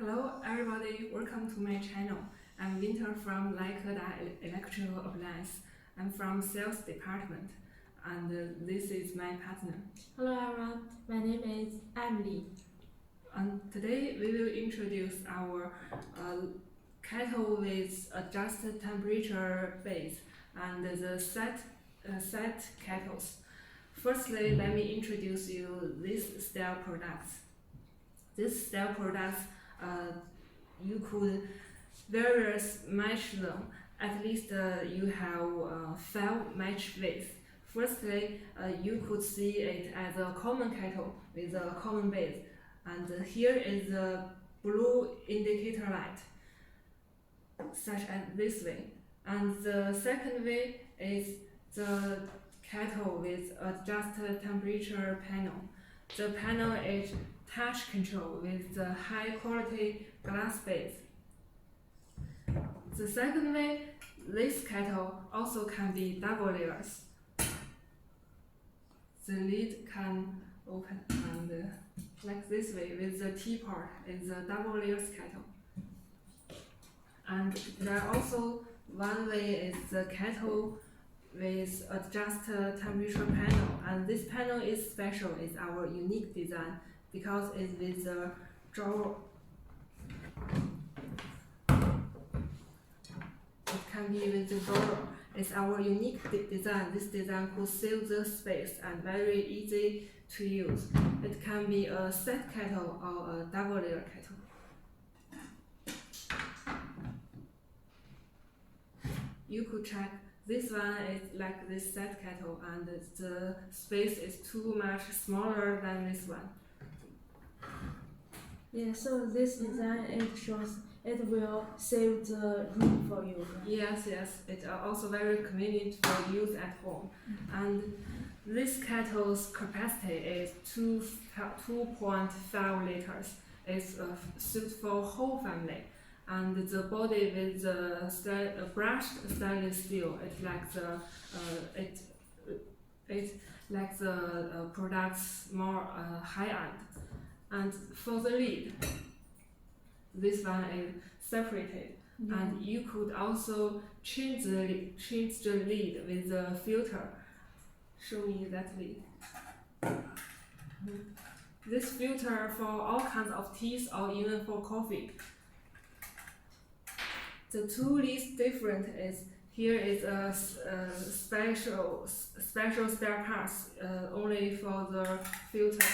Hello everybody, welcome to my channel. I'm Winter from Laikeda Electrical Appliance. I'm from sales department and this is my partner. Hello everyone, my name is Emily. And today we will introduce our kettle with adjusted temperature base and the set kettles. Firstly, let me introduce you this style products. This style products you could various match them. At least you have 5 match ways. Firstly, you could see it as a common kettle with a common base, and here is the blue indicator light, such as this way. And the second way is the kettle with adjusted temperature panel. The panel is touch control with the high quality glass base. The second way, this kettle also can be double layers. The lid can open and like this way with the teapot is a double layers kettle. And there also one way is the kettle with adjusted temperature panel, and this panel is special, it's our unique design because it's with the drawer. It can be with the drawer. It's our unique design. This design could save the space and very easy to use. It can be a set kettle or a double layer kettle. You could check. This one is like this set kettle and the space is too much smaller than this one. Yeah, so this design it shows it will save the room for you. Yes, it's also very convenient for use at home. And this kettle's capacity is 2.5 liters. It's suited for whole family. And the body with the brushed stainless steel, it like the products more high end. And for the lid, this one is separated, and you could also change the lid with the filter. Show me that lid. This filter for all kinds of teas or even for coffee. The two lids different is here is a special spare parts only for the filter,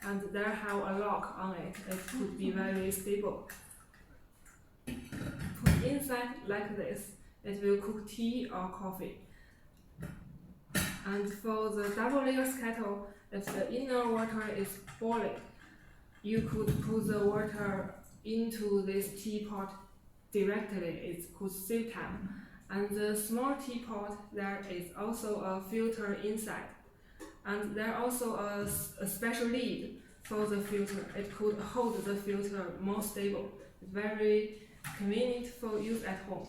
and there have a lock on it. It could be very stable. Put inside like this, it will cook tea or coffee. And for the double layers kettle, if the inner water is boiling, you could put the water into this teapot directly. It could save time. And the small teapot, there is also a filter inside. And there also a special lid for the filter. It could hold the filter more stable. Very convenient for use at home.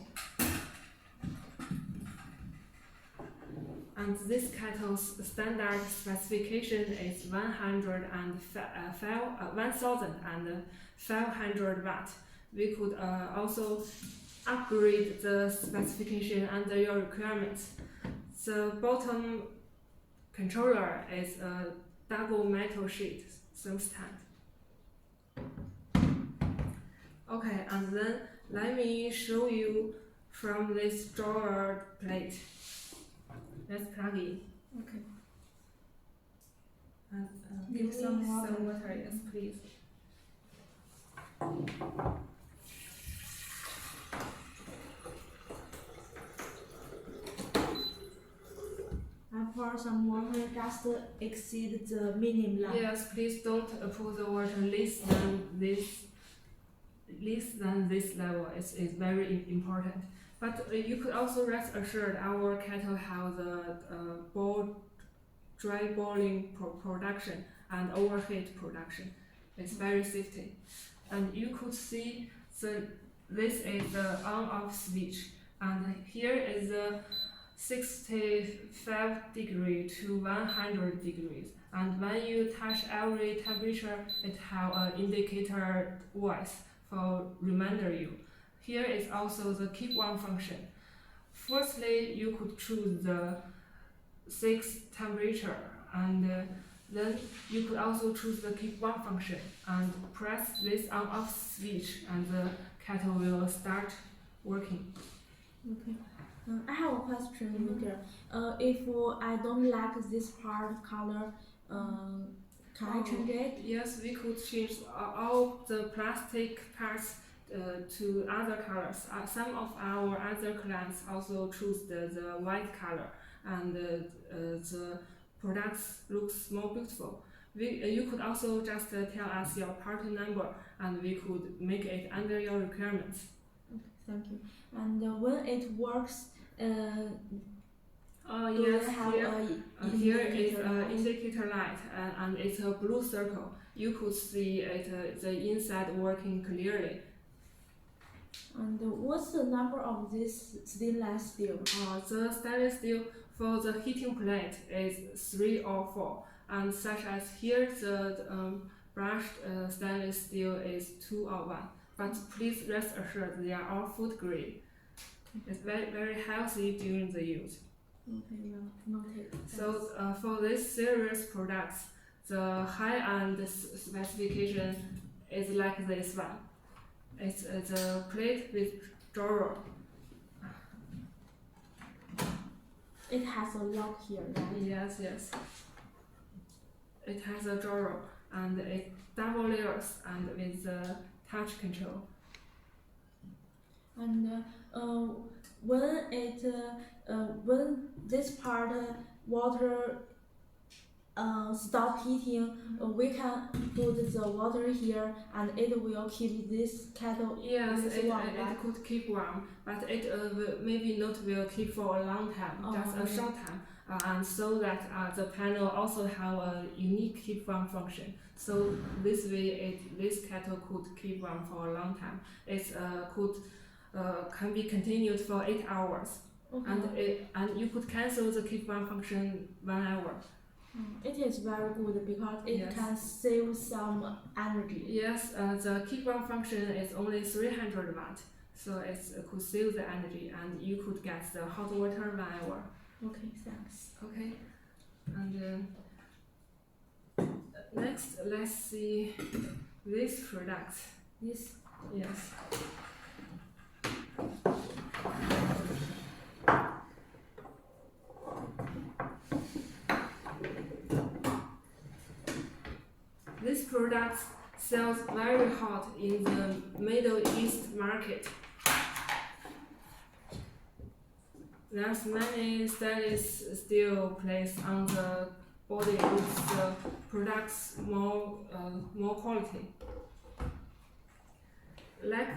And this kettle's standard specification is 1,500 watt. We could also upgrade the specification under your requirements. The bottom controller is a double metal sheet thermostat. Okay, and then let me show you from this drawer plate. Let's plug in. Okay. And give some water, yes, please. I pour some water just exceed the minimum line. Yes, please don't put the water less than this level. It's very important. But you could also rest assured our kettle has a dry boiling production and overheat production. It's very safety. And you could see this is the on-off switch, and here is the 65 degree to 100 degrees. And when you touch every temperature, it have an indicator voice for reminder you. Here is also the keep warm function. Firstly, you could choose the 6 temperature, and then you could also choose the keep warm function and press this on off switch, and the kettle will start working. Okay. I have a question, Miguel. If I don't like this part color, can I change it? Yes, we could change all the plastic parts to other colors. Some of our other clients also choose the white color, and the products looks more beautiful. You could also just tell us your part number, and we could make it under your requirements. Okay, thank you. And when it works, Yes, here is indicator an light? indicator light, and it's a blue circle. You could see it, the inside working clearly. And what's the number of this stainless steel? The stainless steel for the heating plate is 3 or 4, and such as here the brushed stainless steel is 2 or 1. But please rest assured they are all food grade. It's very healthy during the use. Okay, yeah, noted. So for this series products, the high-end specification is like this one. It's a plate with drawer. It has a lock here, right? Yes. It has a drawer, and it double layers and with the touch control. And when this part water stop heating, we can put the water here, and it will keep this kettle Yes, this it warm, right? it could keep warm, but it maybe not will keep for a long time, just a short time, and so that the panel also have a unique keep warm function. So this way, this kettle could keep warm for a long time. It can be continued for 8 hours, Okay. and you could cancel the keep warm function 1 hour. It is very good because it Yes. can save some energy. Yes, the keep warm function is only 300 watt, so it could save the energy, and you could get the hot water 1 hour. Okay, thanks. Okay, and next let's see this product. This Yes. This product sells very hot in the Middle East market. There's many stainless steel placed on the body with the products more quality. Like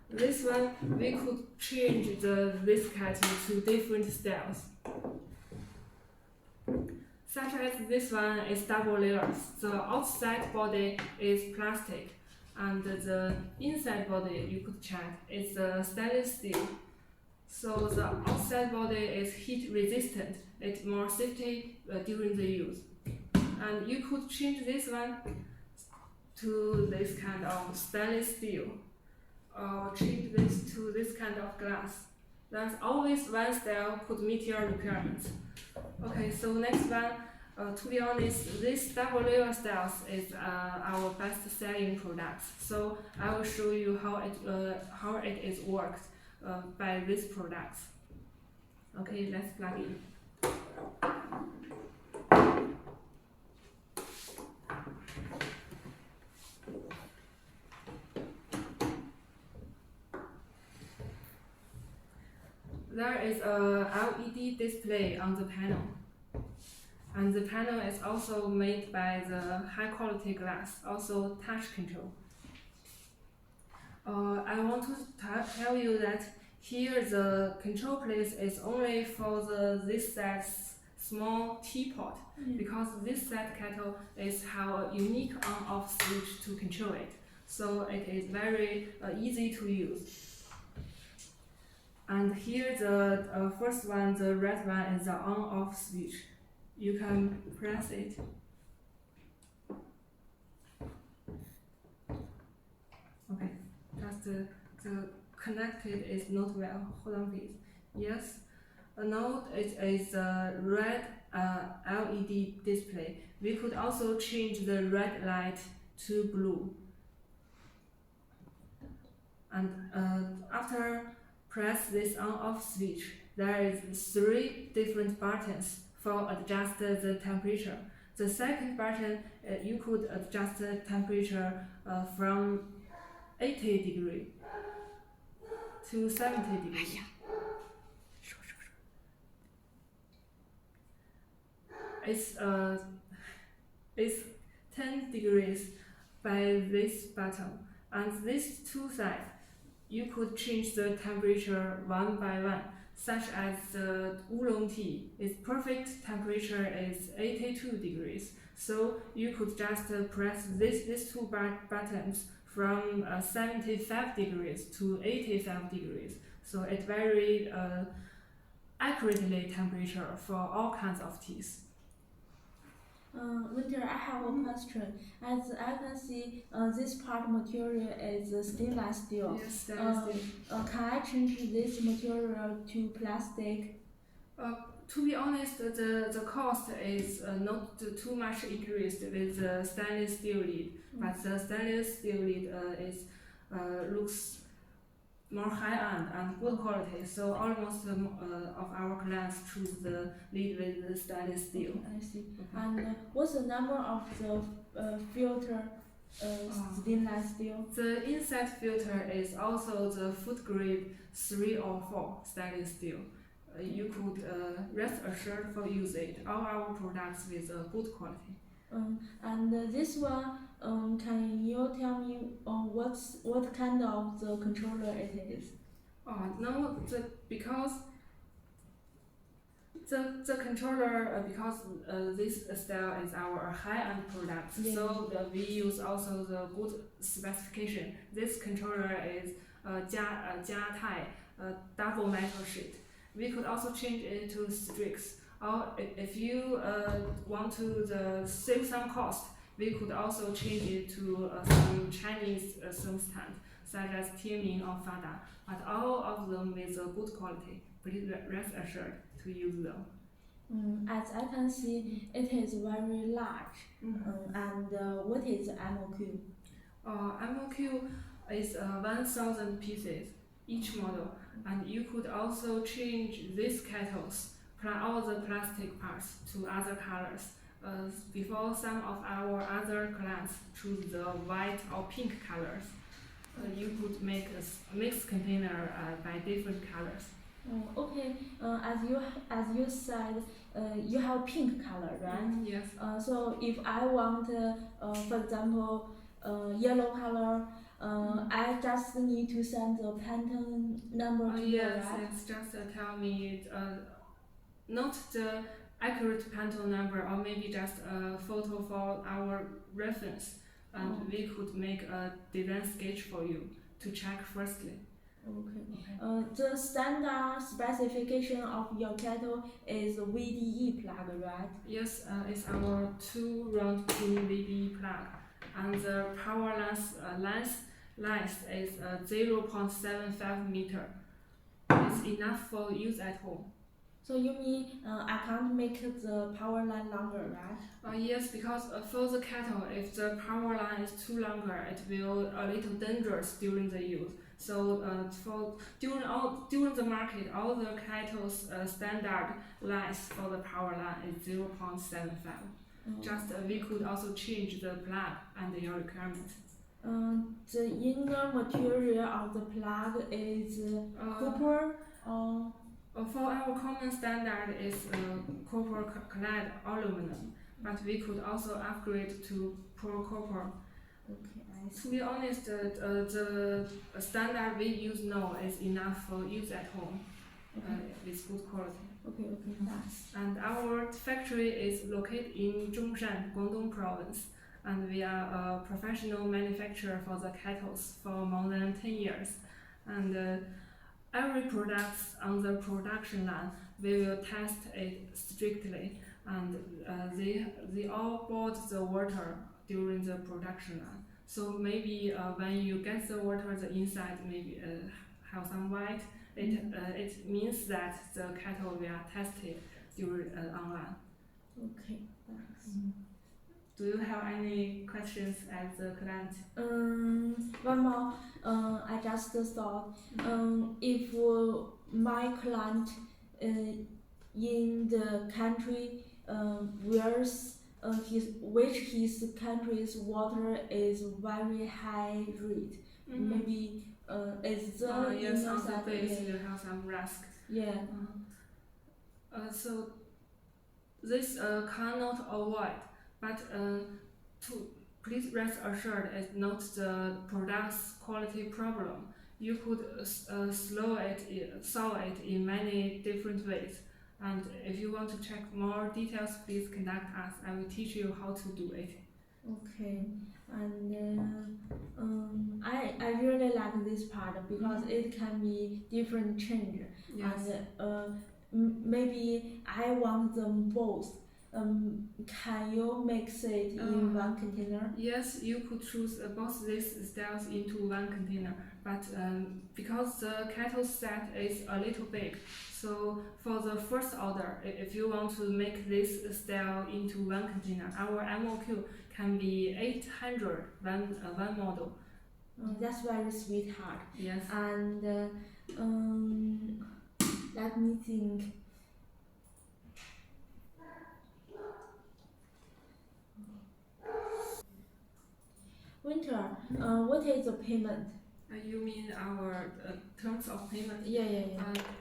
this one, we could change this kettle to different styles. Such as this one is double layers. The outside body is plastic, and the inside body you could check is the stainless steel. So the outside body is heat resistant. It's more safety during the use. And you could change this one to this kind of stainless steel, or change this to this kind of glass. There's always one style could meet your requirements. Okay, so next one, to be honest, this double layer styles is our best selling product. So I will show you how it is worked by this product. Okay, let's plug in. There is a LED display on the panel, and the panel is also made by the high quality glass, also touch control. I want to tell you that here the control place is only for this set's small teapot, because this set kettle is have a unique on-off switch to control it, so it is very easy to use. And here the first one, the red one, is the on-off switch. You can press it. Okay, the connected is not well. Hold on, please. Yes. Now it is a red LED display. We could also change the red light to blue. And after press this on-off switch, there is 3 different buttons for adjust the temperature. The second button, you could adjust the temperature from 80 degree to 70 degree. It's 10 degrees by this button, and these 2 sides you could change the temperature one by one, such as the oolong tea. Its perfect temperature is 82 degrees, so you could just press these 2 buttons from 75 degrees to 85 degrees, so it varies accurately temperature for all kinds of teas. Winter, I have a question. As I can see, this part material is stainless steel. Yes, stainless steel. Can I change this material to plastic? To be honest, the cost is not too much increased with the stainless steel lid, but the stainless steel lid looks more high-end and good quality, so almost of our clients choose the lid with the stainless steel. I see. And what's the number of the filter stainless steel? The inside filter is also the food grade 3 or 4 stainless steel. You could rest assured for use it. All our products with good quality. And this one, can you tell me what kind of the controller it is? No, because the controller, because this style is our high-end product, so we use also the good specification. This controller is Jia double metal sheet. We could also change it to strips. Or if you want to save some cost, we could also change it to some Chinese song stand, such as Tianming or Fada. But all of them with a good quality. Please rest assured to use them. As I can see, it is very large. And what is MOQ? MOQ is 1,000 pieces each model, and you could also change these kettles, all the plastic parts, to other colors. Before, some of our other clients choose the white or pink colors. You could make a mixed container by different colors. Okay. As you said, you have pink color, right? Yes. So if I want, for example, yellow color, I just need to send the patent number to you, yes, right? Yes, just tell me not the accurate Pantone number, or maybe just a photo for our reference, and we could make a design sketch for you to check firstly. Okay. The standard specification of your kettle is VDE plug, right? Yes, it's our 2 round pin VDE plug, and the power length is 0.75 meter. It's enough for use at home. So you mean I can't make the power line longer, right? Yes, because for the kettle, if the power line is too longer, it will a little dangerous during the use. So during the market, all the kettles standard length for the power line is 0.75. Just we could also change the plug and your requirements. The inner material of the plug is copper. For our common standard is copper clad aluminum, but we could also upgrade to pure copper. Okay, I see. To be honest, the standard we use now is enough for use at home with good quality. Okay, thanks. And our factory is located in Zhongshan, Guangdong province, and we are a professional manufacturer for the kettles for more than 10 years. And every product on the production line, we will test it strictly, and they all boil the water during the production line. So maybe when you get the water, the inside maybe have some white. It means that the kettle we are tested during online. Okay, thanks. Do you have any questions as a client? One more. I just thought, if my client in the country which his country's water is very high rate, maybe is the yes, on the side, base you have some risk. yeah. So this cannot avoid, but to please rest assured it's not the product's quality problem. You could solve it in many different ways. And if you want to check more details, please contact us. I will teach you how to do it. Okay, and I really like this part because it can be different change. Yes. And maybe I want them both. Can you mix it in one container? Yes, you could choose both these styles into one container, but because the kettle set is a little big, so for the first order, if you want to make this style into one container, our MOQ can be 800 one model. That's very sweetheart. Yes. And let me think. Winter, what is the payment? You mean our terms of payment? Yeah.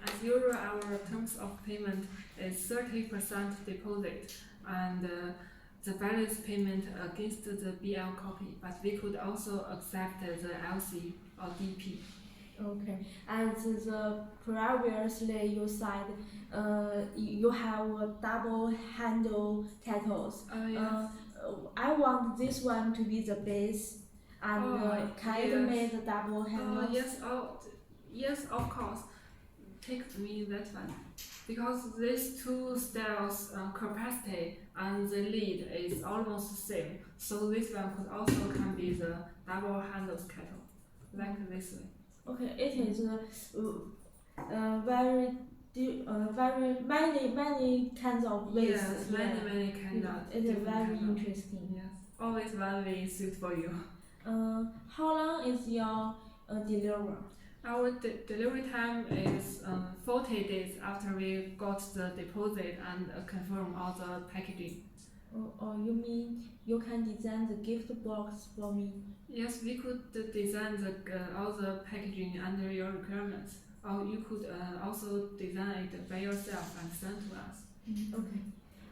As usual, our terms of payment is 30% deposit and the balance payment against the BL copy, but we could also accept the LC or DP. Okay, as the previously you said, you have double handle kettles. Yes. I want this one to be the base, and can it make the double handles? Yes, of course. Take me that one, because these two styles capacity and the lid is almost the same. So this one could also can be the double handles kettle, like this way. Okay, it is very many kinds of ways. Yes, many kinds of. It is very interesting. Yes, always one way suit for you. How long is your delivery? Our delivery time is 40 days after we got the deposit and confirm all the packaging. Or you mean you can design the gift box for me? Yes, we could design all the packaging under your requirements. Or you could also design it by yourself and send to us. Okay.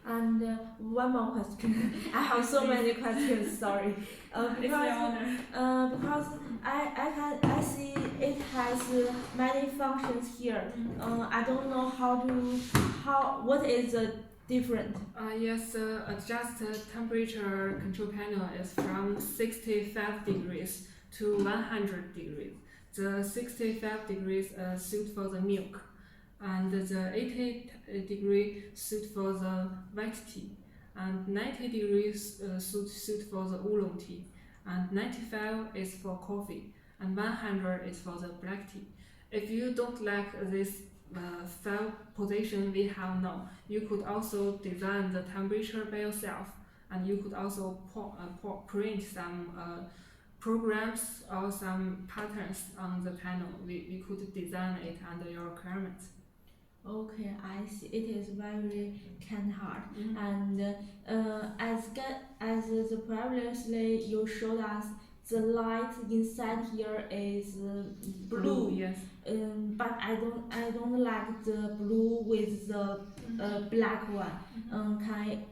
And one more question. I have so many questions. Sorry. Because I see it has many functions here. I don't know what is the different. Yes, adjust temperature control panel is from 65 degrees to 100 degrees. The 65 degrees suit for the milk, and the 80 degree suit for the white tea, and 90 degrees suit for the oolong tea, and 95 is for coffee, and 100 is for the black tea. If you don't like this five position we have now, you could also design the temperature by yourself, and you could also print some programs or some patterns on the panel. We could design it under your requirements. Okay, I see. It is very hard. And as the previously you showed us, the light inside here is blue. Yes. But I don't like the blue with the black one.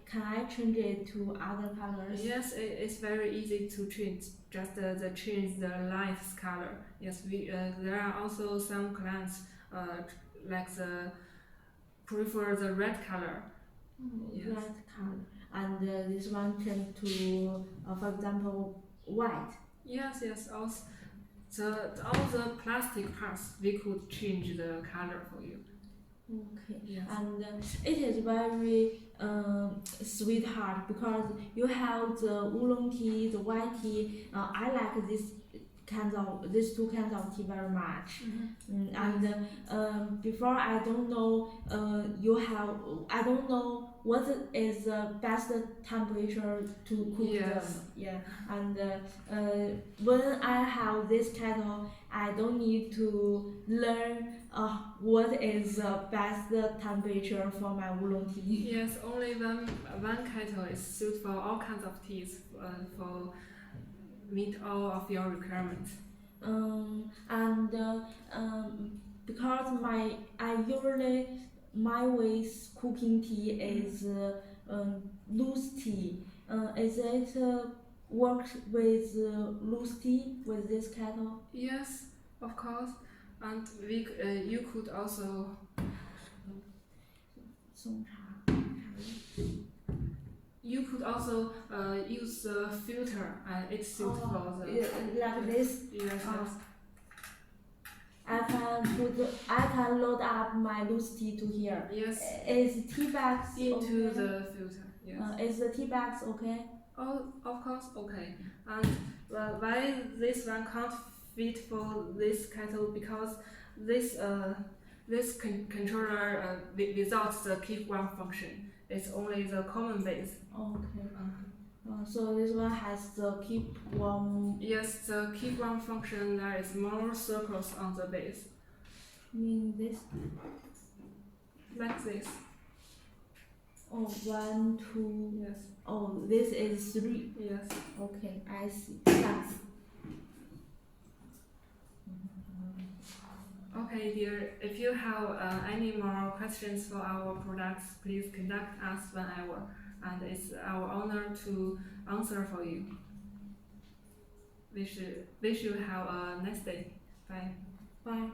Can I change it to other colors? Yes, it's very easy to change. Just change the light's color. Yes, there are also some clients prefer the red color. Yes. Red color, and this one turn to, for example, white. Yes. Also, all the plastic parts we could change the color for you. Okay. Yes. And it is very sweetheart because you have the oolong tea, the white tea. I like these two kinds of tea very much. And before I don't know I don't know what is the best temperature to cook Yes. them. Yeah. And when I have this kettle, I don't need to learn what is the best temperature for my oolong tea. Yes, only one kettle is suited for all kinds of teas for meet all of your requirements. And because I usually my ways cooking tea is loose tea. Is it works with loose tea with this kettle? Yes, of course. And you could also 送茶。 you could also use the filter and it's suited for the like this. yes. I can load up my loose tea to here. Yes. Is tea bags Into okay? the filter. Yes. Is the tea bags okay? Oh, of course, okay. And why this one can't fit for this kettle? Because this controller without the keep warm function. It's only the common base. Okay. So this one has the keep warm. Yes, the keep warm function. There is more circles on the base. Mean this? Like this. Oh, 1, 2. Yes. Oh, this is 3. Yes. Okay, I see. Thanks. Okay, dear. If you have any more questions for our products, please contact us whenever, and it's our honor to answer for you. Wish you have a nice day. Bye. Bye.